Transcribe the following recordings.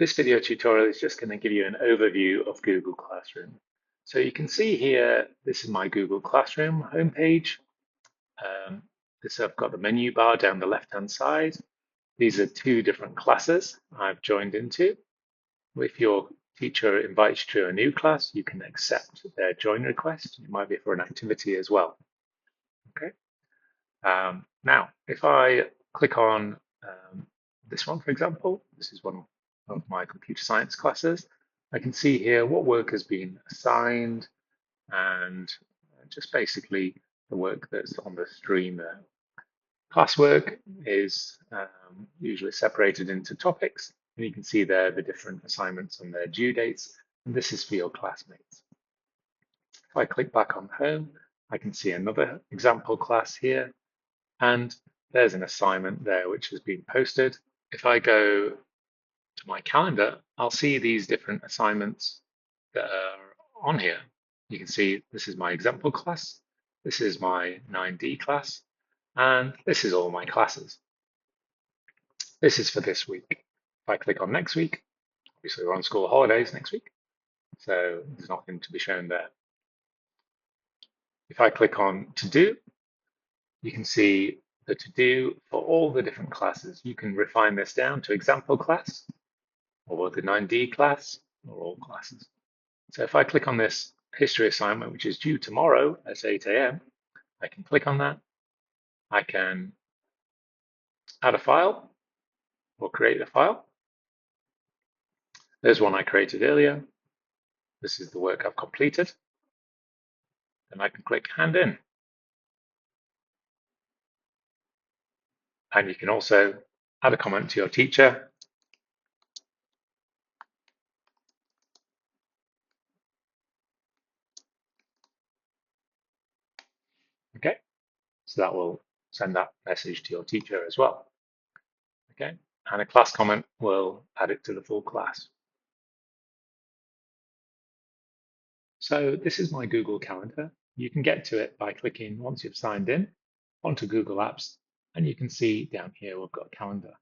This video tutorial is just going to give you an overview of Google Classroom. So you can see here, this is my Google Classroom homepage. I've got the menu bar down the left-hand side. These are two different classes I've joined into. If your teacher invites you to a new class, you can accept their join request. It might be for an activity as well. Okay. Now, if I click on this one, for example, this is one of my computer science classes. I can see here what work has been assigned and just basically the work that's on the stream there. Classwork is usually separated into topics, and you can see there the different assignments and their due dates, and this is for your classmates. If I click back on home, I can see another example class here, and there's an assignment there which has been posted. If I go to my calendar, I'll see these different assignments that are on here. You can see this is my example class, this is my 9D class, and this is all my classes. This is for this week. If I click on next week, obviously we're on school holidays next week, so there's nothing to be shown there. If I click on to do, you can see the to do for all the different classes. You can refine this down to example class, or the 9D class, or all classes. So if I click on this history assignment, which is due tomorrow at 8 a.m., I can click on that. I can add a file or create a file. There's one I created earlier. This is the work I've completed. Then I can click hand in. And you can also add a comment to your teacher. Okay, so that will send that message to your teacher as well. Okay, and a class comment will add it to the full class. So this is my Google Calendar. You can get to it by clicking, once you've signed in, onto Google Apps, and you can see down here we've got a calendar.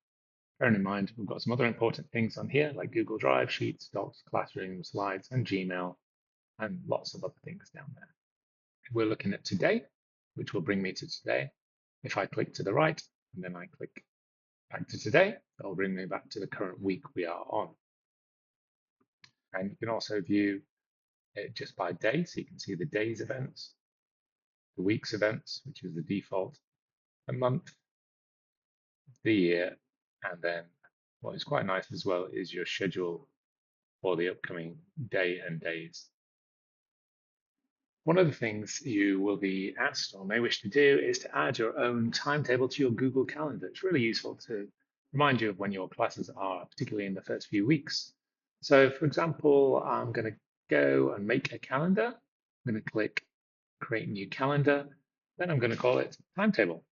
Bearing in mind, we've got some other important things on here like Google Drive, Sheets, Docs, Classroom, Slides, and Gmail, and lots of other things down there. We're looking at today, which will bring me to today. If I click to the right, and then I click back to today, that'll bring me back to the current week we are on. And you can also view it just by day, so you can see the day's events, the week's events, which is the default, the month, the year, and then what is quite nice as well is your schedule for the upcoming day and days. One of the things you will be asked or may wish to do is to add your own timetable to your Google Calendar. It's really useful to remind you of when your classes are, particularly in the first few weeks. So for example, I'm going to go and make a calendar. I'm going to click Create New Calendar. Then I'm going to call it Timetable.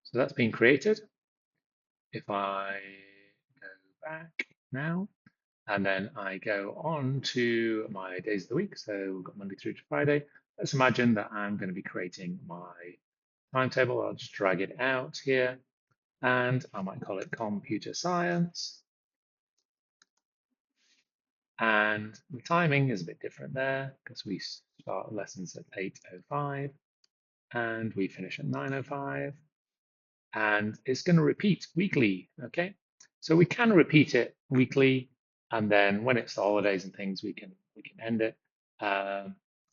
So that's been created. If I go back now, and then I go on to my days of the week, so we've got Monday through to Friday. Let's imagine that I'm going to be creating my timetable. I'll just drag it out here, and I might call it Computer Science. And the timing is a bit different there because we start lessons at 8:05 and we finish at 9:05. And it's going to repeat weekly, okay? So we can repeat it weekly, and then when it's the holidays and things, we can end it.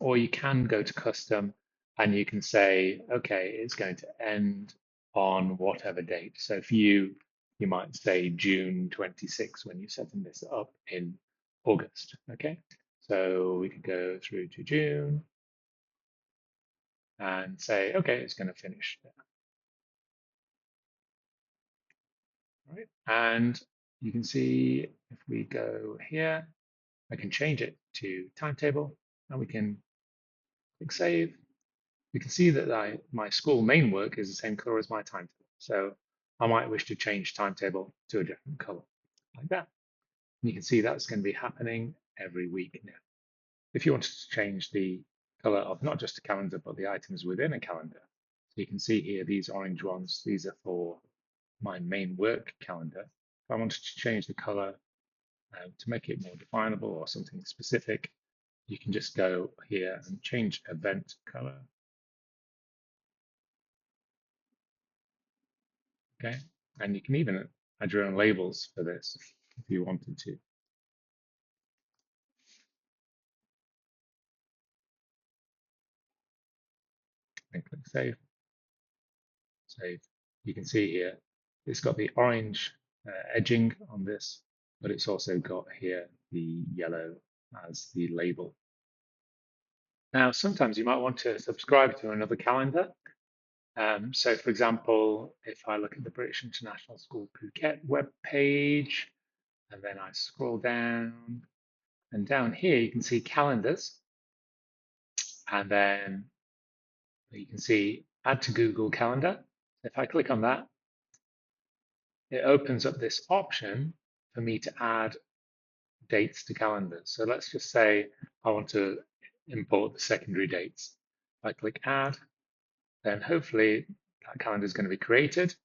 Or you can go to custom and you can say, okay, it's going to end on whatever date. So for you, you might say June 26 when you're setting this up in August, okay? So we could go through to June and say, okay, it's going to finish there. Right. And you can see if we go here, I can change it to timetable and we can click save. We can see that my school main work is the same color as my timetable. So I might wish to change timetable to a different color like that. And you can see that's going to be happening every week now. If you wanted to change the color of not just a calendar, but the items within a calendar, so you can see here, these orange ones, these are for my main work calendar, if I wanted to change the color to make it more definable or something specific, you can just go here and change event color. Okay, and you can even add your own labels for this if you wanted to. And click save. Save. You can see here, it's got the orange edging on this, but it's also got here the yellow as the label. Now, sometimes you might want to subscribe to another calendar. So, for example, if I look at the British International School Phuket web page, and then I scroll down, and down here you can see calendars, and then you can see add to Google Calendar. If I click on that, it opens up this option for me to add dates to calendars. So let's just say I want to import the secondary dates. If I click add, then hopefully that calendar is going to be created.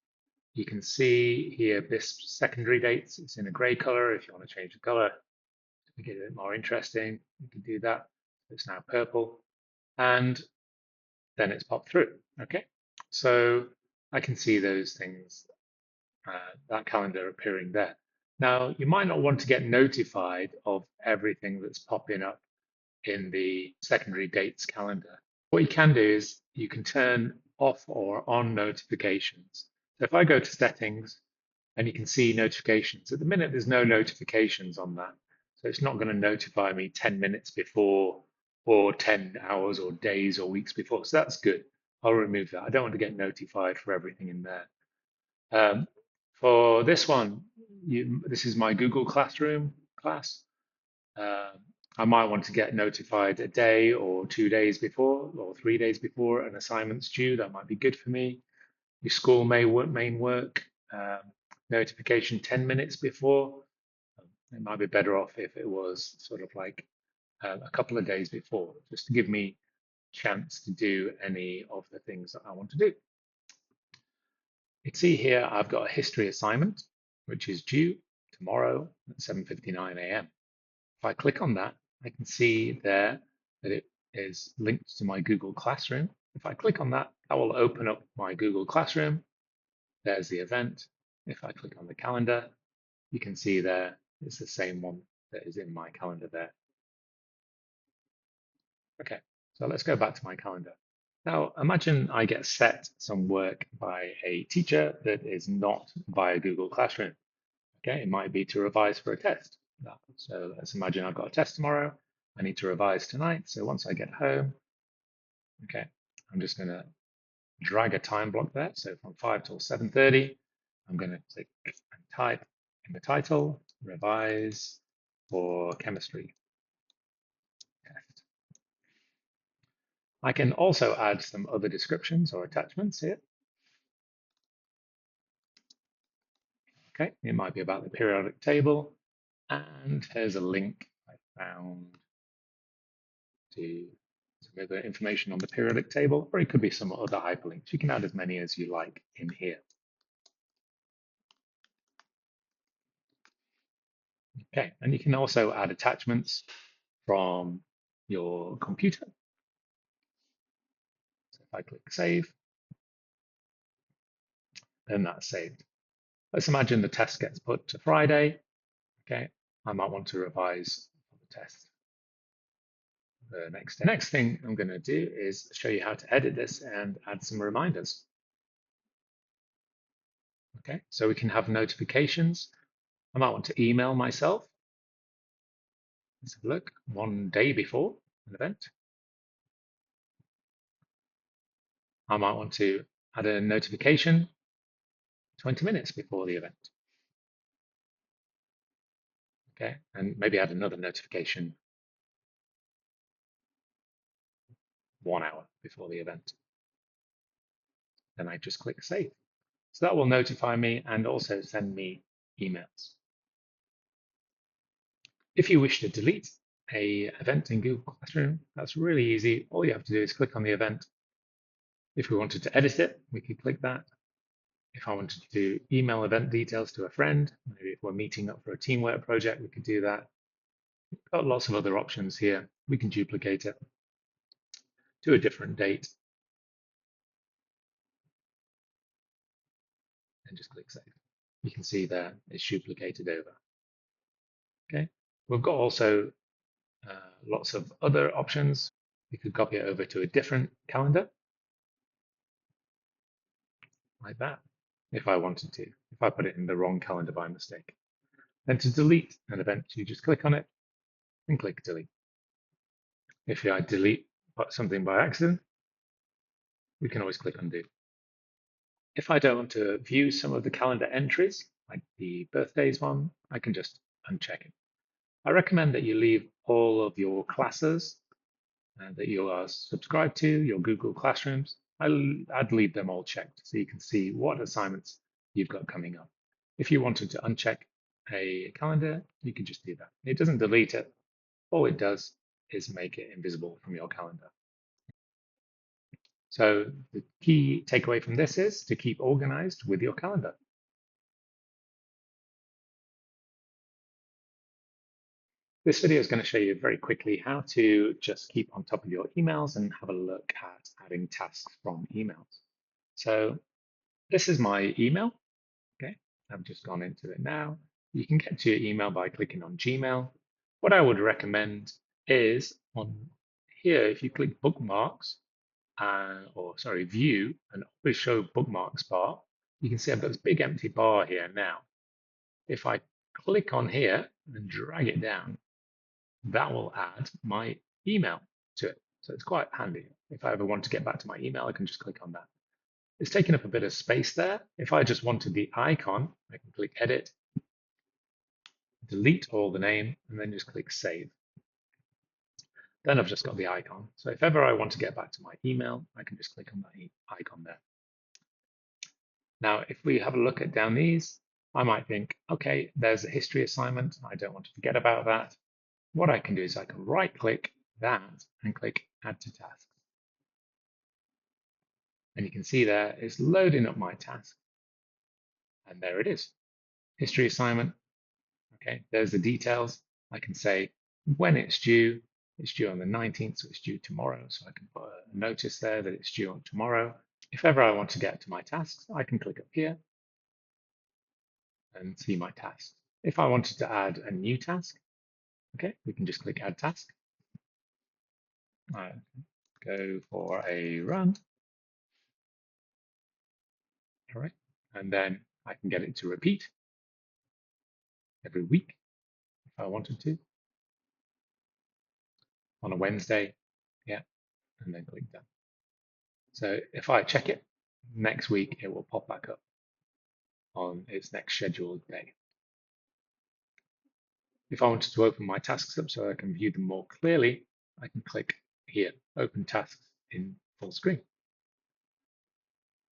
You can see here this secondary dates. It's in a gray color. If you want to change the color to make it a bit more interesting, you can do that. It's now purple. And then it's popped through. Okay, so I can see those things, that calendar appearing there. Now, you might not want to get notified of everything that's popping up in the secondary dates calendar. What you can do is you can turn off or on notifications. So if I go to settings and you can see notifications, at the minute there's no notifications on that. So it's not going to notify me 10 minutes before or 10 hours or days or weeks before. So that's good. I'll remove that. I don't want to get notified for everything in there. For this one, this is my Google Classroom class. Uh, I might want to get notified a day or 2 days before or 3 days before an assignment's due. That might be good for me. Your school main work notification 10 minutes before. It might be better off if it was sort of like a couple of days before, just to give me chance to do any of the things that I want to do. You can see here I've got a history assignment, which is due tomorrow at 7:59 a.m. If I click on that, I can see there that it is linked to my Google Classroom. If I click on that, that will open up my Google Classroom. There's the event. If I click on the calendar, you can see there it's the same one that is in my calendar there. Okay, so let's go back to my calendar. Now, imagine I get set some work by a teacher that is not via Google Classroom. Okay, it might be to revise for a test. So let's imagine I've got a test tomorrow. I need to revise tonight. So once I get home, okay, I'm just going to drag a time block there. So from 5 till 7:30, I'm going to click and type in the title, revise for chemistry test. I can also add some other descriptions or attachments here. Okay, it might be about the periodic table. And here's a link I found to some other information on the periodic table, or it could be some other hyperlinks. You can add as many as you like in here. Okay, and you can also add attachments from your computer. So if I click save, then that's saved. Let's imagine the test gets put to Friday. Okay, I might want to revise the test. The next thing I'm going to do is show you how to edit this and add some reminders. Okay, so we can have notifications. I might want to email myself. Let's have a look. 1 day before an event. I might want to add a notification 20 minutes before the event. Okay, and maybe add another notification 1 hour before the event. Then I just click save. So that will notify me and also send me emails. If you wish to delete an event in Google Classroom, that's really easy. All you have to do is click on the event. If we wanted to edit it, we could click that. If I wanted to email event details to a friend, maybe if we're meeting up for a teamwork project, we could do that. We've got lots of other options here. We can duplicate it to a different date and just click save. You can see there it's duplicated over. Okay. We've got also lots of other options. We could copy it over to a different calendar like that if I wanted to, if I put it in the wrong calendar by mistake. Then to delete an event, you just click on it and click delete. If I delete something by accident, we can always click undo. If I don't want to view some of the calendar entries, like the birthdays one, I can just uncheck it. I recommend that you leave all of your classes that you are subscribed to, your Google Classrooms. I'd leave them all checked so you can see what assignments you've got coming up. If you wanted to uncheck a calendar, you can just do that. It doesn't delete it. All it does is make it invisible from your calendar. So the key takeaway from this is to keep organized with your calendar. This video is going to show you very quickly how to just keep on top of your emails and have a look at adding tasks from emails. So this is my email. Okay, I've just gone into it now. You can get to your email by clicking on Gmail. What I would recommend is on here, if you click bookmarks, or sorry, view and always show bookmarks bar, you can see I've got this big empty bar here now. If I click on here and drag it down, that will add my email to it. So it's quite handy. If I ever want to get back to my email, I can just click on that. It's taking up a bit of space there. If I just wanted the icon, I can click edit, delete all the name, and then just click save. Then I've just got the icon. So if ever I want to get back to my email, I can just click on that icon there. Now, if we have a look at down these, I might think, okay, there's a history assignment. I don't want to forget about that. What I can do is I can right click that and click add to task. And you can see there it's loading up my task. And there it is. History assignment. Okay, there's the details. I can say when it's due. It's due on the 19th, so it's due tomorrow. So I can put a notice there that it's due on tomorrow. If ever I want to get to my tasks, I can click up here and see my tasks. If I wanted to add a new task, okay, we can just click add task. I go for a run. All right, and then I can get it to repeat every week if I wanted to on a Wednesday. Yeah, and then click done. So if I check it next week, it will pop back up on its next scheduled day. If I wanted to open my tasks up so I can view them more clearly, I can click here, open tasks in full screen.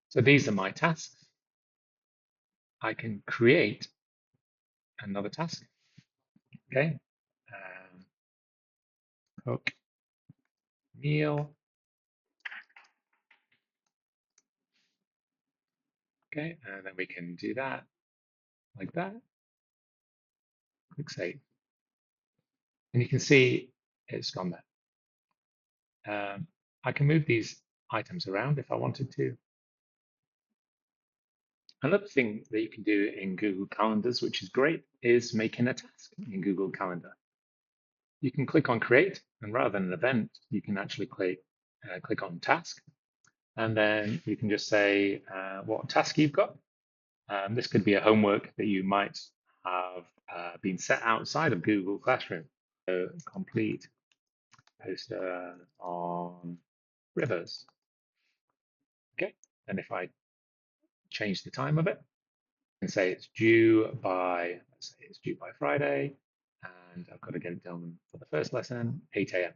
So these are my tasks. I can create another task. Okay, cook meal. Okay, and then we can do that like that. Click save. And you can see it's gone there. I can move these items around if I wanted to. Another thing that you can do in Google Calendars, which is great, is making a task in Google Calendar. You can click on create, and rather than an event, you can actually click on task. And then you can just say what task you've got. This could be a homework that you might have been set outside of Google Classroom. So complete poster on rivers. Okay, and if I change the time of it and say it's due by, let's say it's due by Friday, and I've got to get it done for the first lesson, 8 a.m.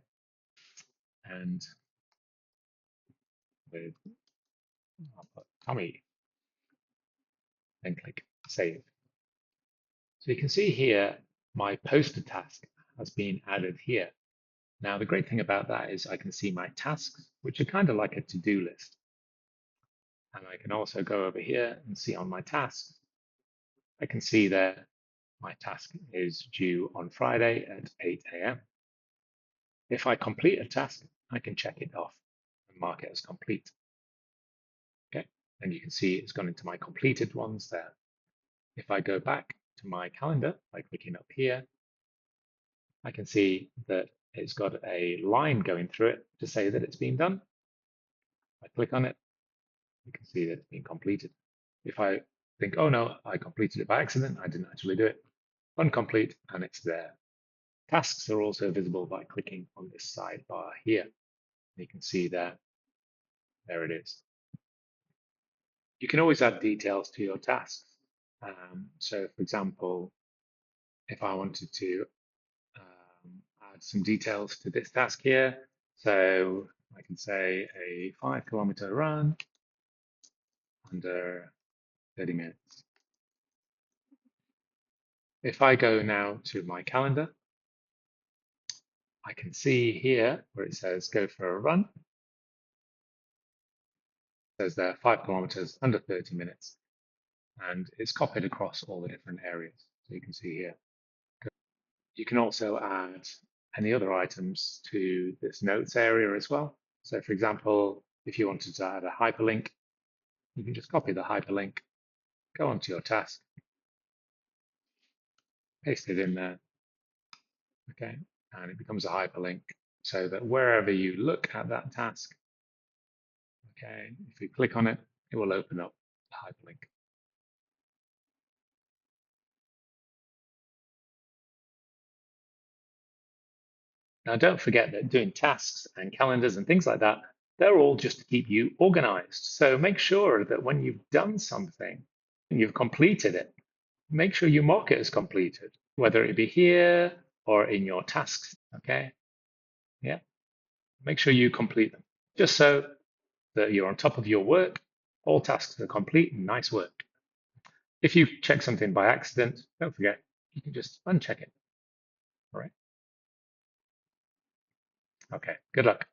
And with, I'll put Tommy, then click save. So you can see here, my poster task has been added here. Now, the great thing about that is I can see my tasks, which are kind of like a to-do list. And I can also go over here and see on my tasks. I can see there my task is due on Friday at 8 a.m. If I complete a task, I can check it off and mark it as complete. Okay, and you can see it's gone into my completed ones there. If I go back to my calendar by clicking up here, I can see that it's got a line going through it to say that it's been done. I click on it, you can see that it's been completed. If I think, oh no, I completed it by accident, I didn't actually do it, uncomplete, and it's there. Tasks are also visible by clicking on this sidebar here. You can see there it is. You can always add details to your tasks. So for example, if I wanted to add some details to this task here, so I can say a 5-kilometer run under 30 minutes. If I go now to my calendar, I can see here where it says go for a run. It says there 5 kilometers under 30 minutes, and it's copied across all the different areas. So you can see here. You can also add any other items to this notes area as well. So for example, if you wanted to add a hyperlink, you can just copy the hyperlink, go onto your task, paste it in there, okay, and it becomes a hyperlink so that wherever you look at that task, okay, if you click on it, it will open up the hyperlink. Now, don't forget that doing tasks and calendars and things like that, they're all just to keep you organized. So make sure that when you've done something and you've completed it, make sure you mark it as completed, whether it be here or in your tasks. Okay. Yeah. Make sure you complete them just so that you're on top of your work. All tasks are complete and nice work. If you check something by accident, don't forget, you can just uncheck it. All right. Okay. Good luck.